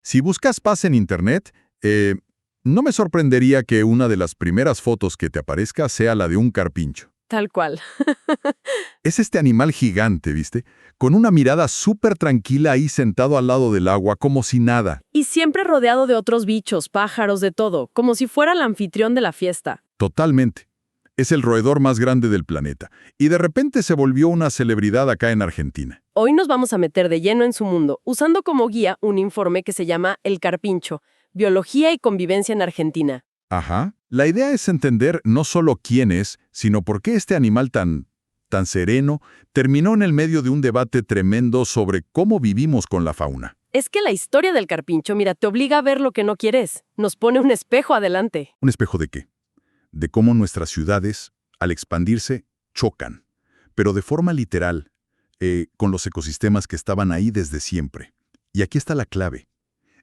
Si buscas paz en Internet, no me sorprendería que una de las primeras fotos que te aparezca sea la de un carpincho. Tal cual. Es este animal gigante, ¿viste? Con una mirada súper tranquila ahí sentado al lado del agua, como si nada. Y siempre rodeado de otros bichos, pájaros, de todo, como si fuera el anfitrión de la fiesta. Totalmente. Es el roedor más grande del planeta. Y de repente se volvió una celebridad acá en Argentina. Hoy nos vamos a meter de lleno en su mundo, usando como guía un informe que se llama El Carpincho, Biología y Convivencia en Argentina. Ajá. La idea es entender no solo quién es, sino por qué este animal tan sereno terminó en el medio de un debate tremendo sobre cómo vivimos con la fauna. Es que la historia del carpincho, mira, te obliga a ver lo que no quieres. Nos pone un espejo adelante. ¿Un espejo de qué? De cómo nuestras ciudades, al expandirse, chocan, pero de forma literal, con los ecosistemas que estaban ahí desde siempre. Y aquí está la clave.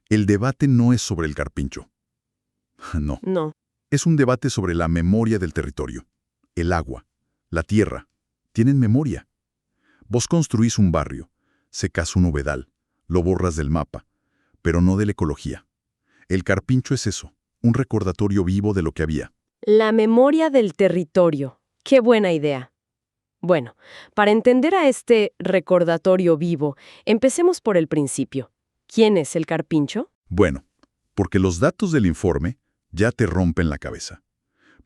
El debate no es sobre el carpincho. No. No. Es un debate sobre la memoria del territorio. El agua, la tierra, tienen memoria. Vos construís un barrio, secás un humedal, lo borras del mapa, pero no de la ecología. El carpincho es eso, un recordatorio vivo de lo que había. La memoria del territorio. Qué buena idea. Bueno, para entender a este recordatorio vivo, empecemos por el principio. ¿Quién es el carpincho? Bueno, porque los datos del informe ya te rompen la cabeza.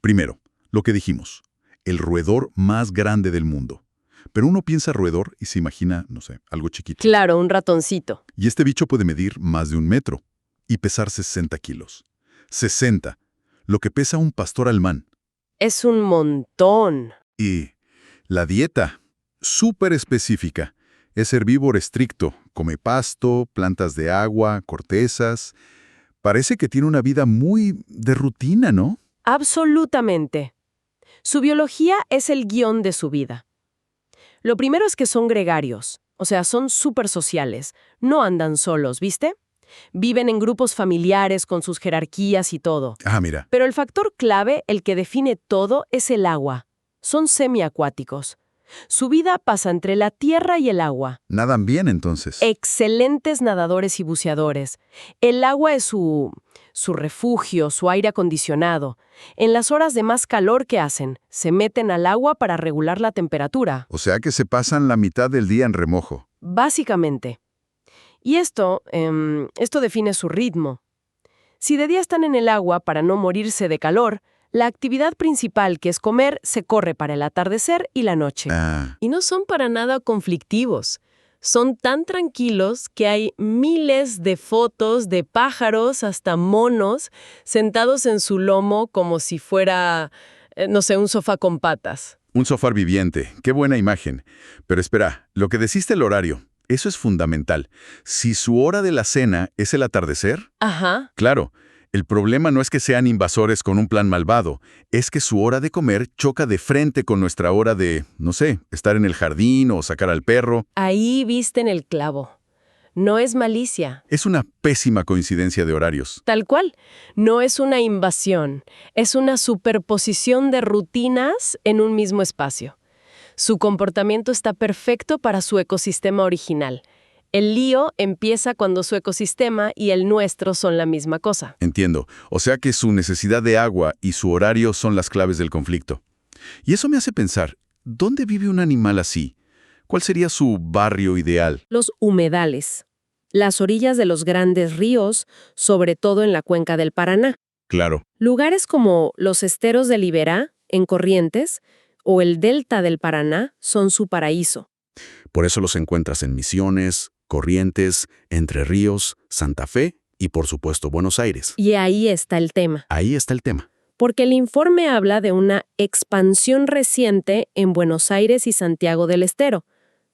Primero, lo que dijimos, el roedor más grande del mundo. Pero uno piensa roedor y se imagina, no sé, algo chiquito. Claro, un ratoncito. Y este bicho puede medir más de 1 metro y pesar 60 kilos. 60, lo que pesa un pastor alemán. Es un montón. Y la dieta, súper específica, es herbívoro estricto, come pasto, plantas de agua, cortezas. Parece que tiene una vida muy de rutina, ¿no? Absolutamente. Su biología es el guión de su vida. Lo primero es que son gregarios, o sea, son súper sociales. No andan solos, ¿viste? Viven en grupos familiares con sus jerarquías y todo. Ah, mira, Pero el factor clave, el que define todo, es el agua. Son semiacuáticos. Su vida pasa entre la tierra y el agua. nadan bien entonces. Excelentes nadadores y buceadores. El agua es su refugio, su aire acondicionado. En las horas de más calor que hacen, se meten al agua para regular la temperatura. O sea que se pasan la mitad del día en remojo. Básicamente. Y esto define su ritmo. Si de día están en el agua para no morirse de calor, la actividad principal, que es comer, se corre para el atardecer y la noche. Ah, Y no son para nada conflictivos. Son tan tranquilos que hay miles de fotos de pájaros, hasta monos, sentados en su lomo como si fuera, no sé, un sofá con patas. un sofá viviente, qué buena imagen. Pero espera, lo que deciste el horario, eso es fundamental. Si su hora de la cena es el atardecer, Ajá. claro, el problema no es que sean invasores con un plan malvado, es que su hora de comer choca de frente con nuestra hora de, no sé, estar en el jardín o sacar al perro. Ahí visten el clavo. No es malicia. Es una pésima coincidencia de horarios. Tal cual. No es una invasión. Es una superposición de rutinas en un mismo espacio. Su comportamiento está perfecto para su ecosistema original. El lío empieza cuando su ecosistema y el nuestro son la misma cosa. Entiendo. O sea que su necesidad de agua y su horario son las claves del conflicto. Y eso me hace pensar, ¿dónde vive un animal así? ¿Cuál sería su barrio ideal? Los humedales. Las orillas de los grandes ríos, sobre todo en la cuenca del Paraná. Claro. Lugares como los esteros de Liberá, en Corrientes, o el delta del Paraná son su paraíso. Por eso los encuentras en Misiones, Corrientes, Entre Ríos, Santa Fe y, por supuesto, Buenos Aires. Y ahí está el tema. Ahí está el tema. Porque el informe habla de una expansión reciente en Buenos Aires y Santiago del Estero.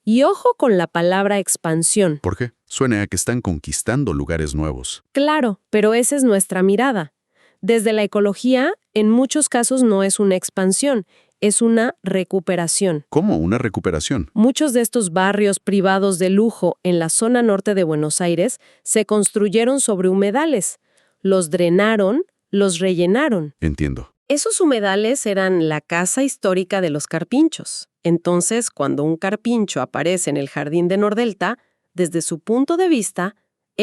Y ojo con la palabra expansión. ¿Por qué? Suena a que están conquistando lugares nuevos. Claro, pero esa es nuestra mirada. Desde la ecología, en muchos casos no es una expansión, es una recuperación. ¿Cómo una recuperación? Muchos de estos barrios privados de lujo en la zona norte de Buenos Aires se construyeron sobre humedales. Los drenaron, los rellenaron. Entiendo. Esos humedales eran la casa histórica de los carpinchos. Entonces, cuando un carpincho aparece en el jardín de Nordelta, desde su punto de vista,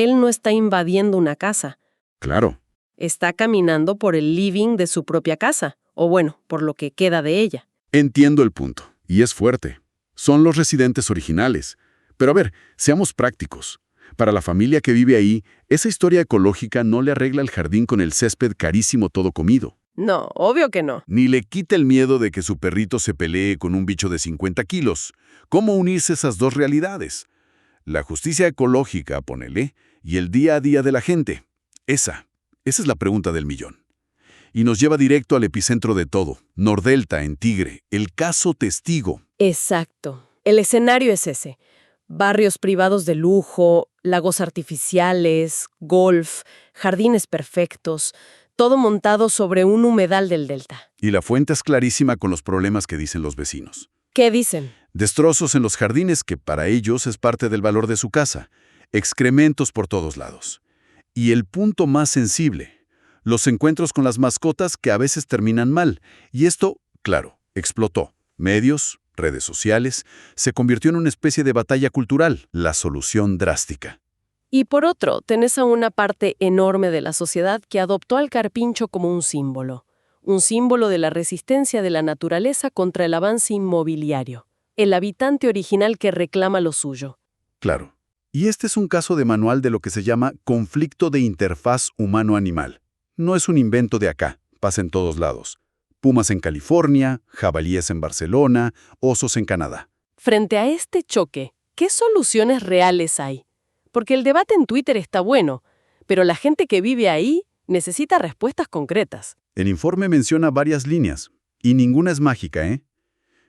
él no está invadiendo una casa. Claro. Está caminando por el living de su propia casa, o bueno, por lo que queda de ella. Entiendo el punto, y es fuerte. Son los residentes originales. Pero a ver, seamos prácticos. Para la familia que vive ahí, esa historia ecológica no le arregla el jardín con el césped carísimo todo comido. No, obvio que no. Ni le quita el miedo de que su perrito se pelee con un bicho de 50 kilos. ¿Cómo unirse esas dos realidades? La justicia ecológica, ponele, y el día a día de la gente. Esa es la pregunta del millón. Y nos lleva directo al epicentro de todo, Nordelta, en Tigre, el caso testigo. Exacto. El escenario es ese. Barrios privados de lujo, lagos artificiales, golf, jardines perfectos, todo montado sobre un humedal del delta. Y la fuente es clarísima con los problemas que dicen los vecinos. ¿Qué dicen? Destrozos en los jardines que para ellos es parte del valor de su casa. Excrementos por todos lados. Y el punto más sensible, los encuentros con las mascotas que a veces terminan mal. Y esto, claro, explotó. Medios, redes sociales, se convirtió en una especie de batalla cultural, la solución drástica. Y por otro, tenés a una parte enorme de la sociedad que adoptó al carpincho como un símbolo de la resistencia de la naturaleza contra el avance inmobiliario, el habitante original que reclama lo suyo. Claro. Y este es un caso de manual de lo que se llama conflicto de interfaz humano-animal. No es un invento de acá, pasa en todos lados. Pumas en California, jabalíes en Barcelona, osos en Canadá. Frente a este choque, ¿qué soluciones reales hay? Porque el debate en Twitter está bueno, pero la gente que vive ahí necesita respuestas concretas. El informe menciona varias líneas, y ninguna es mágica, ¿eh?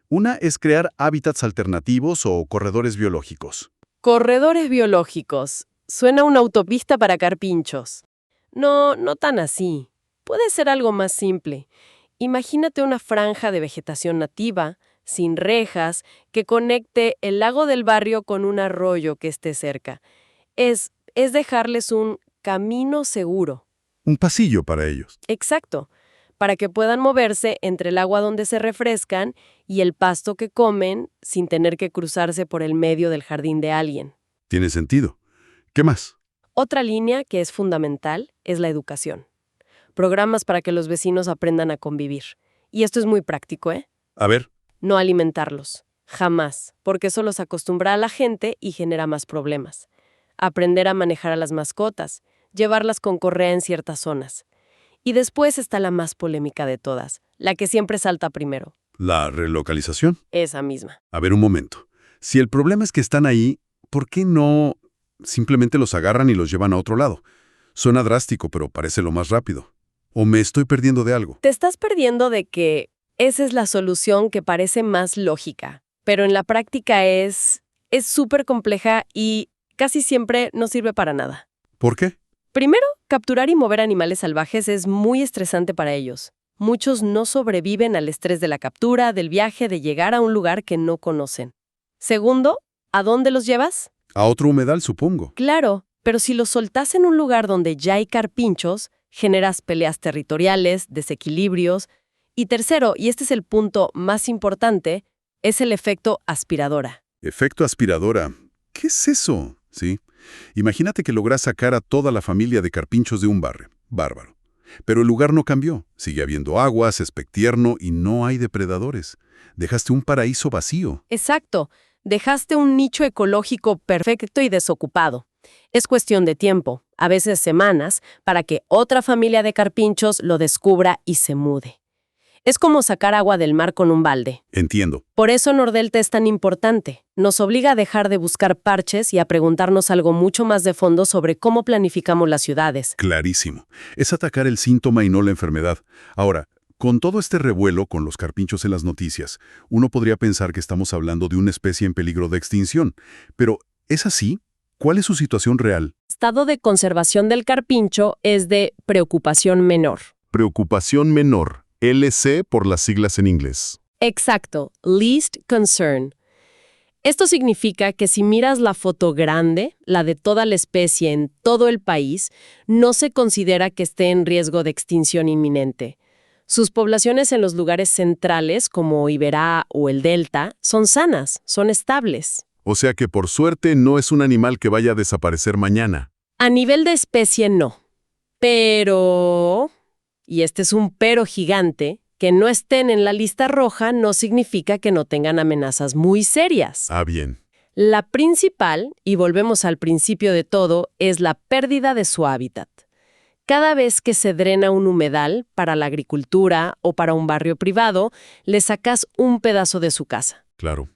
Una es crear hábitats alternativos o corredores biológicos. Corredores biológicos. Suena una autopista para carpinchos. No tan así. Puede ser algo más simple. Imagínate una franja de vegetación nativa, sin rejas, que conecte el lago del barrio con un arroyo que esté cerca. Es dejarles un camino seguro. Un pasillo para ellos. Exacto, para que puedan moverse entre el agua donde se refrescan y el pasto que comen sin tener que cruzarse por el medio del jardín de alguien. Tiene sentido. ¿Qué más? Otra línea que es fundamental es la educación. Programas para que los vecinos aprendan a convivir. Y esto es muy práctico, ¿eh? A ver. No alimentarlos. Jamás, porque eso los acostumbra a la gente y genera más problemas. Aprender a manejar a las mascotas, llevarlas con correa en ciertas zonas. Y después está la más polémica de todas, la que siempre salta primero. ¿La relocalización? Esa misma. A ver, un momento. Si el problema es que están ahí, ¿por qué no simplemente los agarran y los llevan a otro lado? Suena drástico, pero parece lo más rápido. ¿O me estoy perdiendo de algo? Te estás perdiendo de que esa es la solución que parece más lógica, pero en la práctica es súper compleja y casi siempre no sirve para nada. ¿Por qué? Primero, capturar y mover animales salvajes es muy estresante para ellos. Muchos no sobreviven al estrés de la captura, del viaje, de llegar a un lugar que no conocen. Segundo, ¿a dónde los llevas? A otro humedal, supongo. Claro, pero si los soltás en un lugar donde ya hay carpinchos, generas peleas territoriales, desequilibrios. Y tercero, y este es el punto más importante, es el efecto aspiradora. Efecto aspiradora. ¿Qué es eso? Sí. Imagínate que logras sacar a toda la familia de carpinchos de un barrio. Bárbaro. Pero el lugar no cambió. Sigue habiendo agua, césped tierno y no hay depredadores. Dejaste un paraíso vacío. Exacto. Dejaste un nicho ecológico perfecto y desocupado. Es cuestión de tiempo, a veces semanas, para que otra familia de carpinchos lo descubra y se mude. Es como sacar agua del mar con un balde. Entiendo. Por eso Nordelta es tan importante. Nos obliga a dejar de buscar parches y a preguntarnos algo mucho más de fondo sobre cómo planificamos las ciudades. Clarísimo. Es atacar el síntoma y no la enfermedad. Ahora, con todo este revuelo con los carpinchos en las noticias, uno podría pensar que estamos hablando de una especie en peligro de extinción. Pero, ¿es así? ¿Cuál es su situación real? El estado de conservación del carpincho es de preocupación menor. Preocupación menor. LC por las siglas en inglés. Exacto, least concern. Esto significa que si miras la foto grande, la de toda la especie en todo el país, no se considera que esté en riesgo de extinción inminente. Sus poblaciones en los lugares centrales, como Iberá o el Delta, son sanas, son estables. O sea que por suerte no es un animal que vaya a desaparecer mañana. A nivel de especie, no. Pero, y este es un pero gigante, que no estén en la lista roja no significa que no tengan amenazas muy serias. Ah, bien. La principal, y volvemos al principio de todo, es la pérdida de su hábitat. Cada vez que se drena un humedal para la agricultura o para un barrio privado, le sacas un pedazo de su casa. Claro.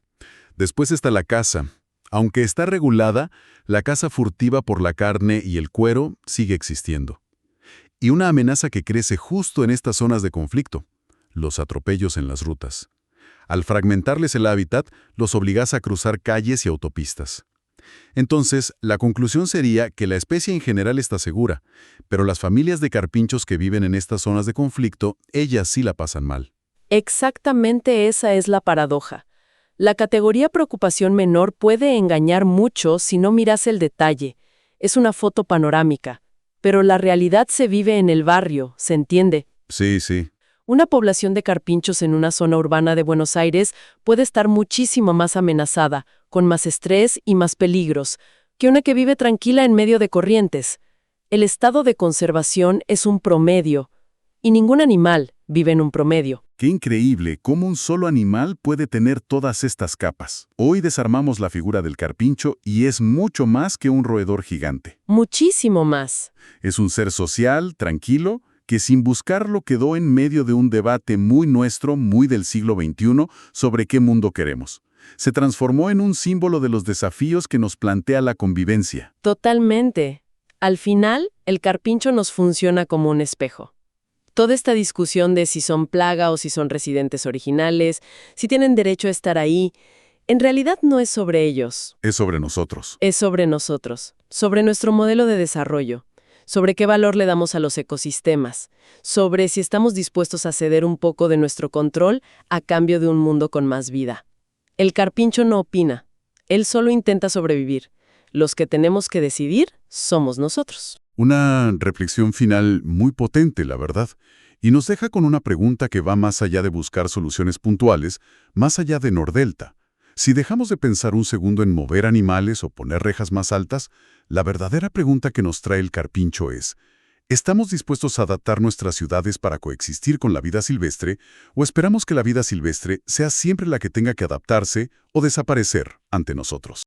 Después está la caza. Aunque está regulada, la caza furtiva por la carne y el cuero sigue existiendo. Y una amenaza que crece justo en estas zonas de conflicto: los atropellos en las rutas. Al fragmentarles el hábitat, los obligas a cruzar calles y autopistas. Entonces, la conclusión sería que la especie en general está segura, pero las familias de carpinchos que viven en estas zonas de conflicto, ellas sí la pasan mal. Exactamente esa es la paradoja. La categoría preocupación menor puede engañar mucho si no miras el detalle. Es una foto panorámica, pero la realidad se vive en el barrio, ¿se entiende? Sí, sí. Una población de carpinchos en una zona urbana de Buenos Aires puede estar muchísimo más amenazada, con más estrés y más peligros, que una que vive tranquila en medio de corrientes. El estado de conservación es un promedio, y ningún animal vive en un promedio. Qué increíble cómo un solo animal puede tener todas estas capas. Hoy desarmamos la figura del carpincho y es mucho más que un roedor gigante. Muchísimo más. Es un ser social, tranquilo, que sin buscarlo quedó en medio de un debate muy nuestro, muy del siglo XXI, sobre qué mundo queremos. Se transformó en un símbolo de los desafíos que nos plantea la convivencia. Totalmente. Al final, el carpincho nos funciona como un espejo. Toda esta discusión de si son plaga o si son residentes originales, si tienen derecho a estar ahí, en realidad no es sobre ellos. Es sobre nosotros. Es sobre nosotros, sobre nuestro modelo de desarrollo, sobre qué valor le damos a los ecosistemas, sobre si estamos dispuestos a ceder un poco de nuestro control a cambio de un mundo con más vida. El carpincho no opina, él solo intenta sobrevivir. Los que tenemos que decidir somos nosotros. Una reflexión final muy potente, la verdad, y nos deja con una pregunta que va más allá de buscar soluciones puntuales, más allá de Nordelta. Si dejamos de pensar un segundo en mover animales o poner rejas más altas, la verdadera pregunta que nos trae el carpincho es: ¿estamos dispuestos a adaptar nuestras ciudades para coexistir con la vida silvestre, o esperamos que la vida silvestre sea siempre la que tenga que adaptarse o desaparecer ante nosotros?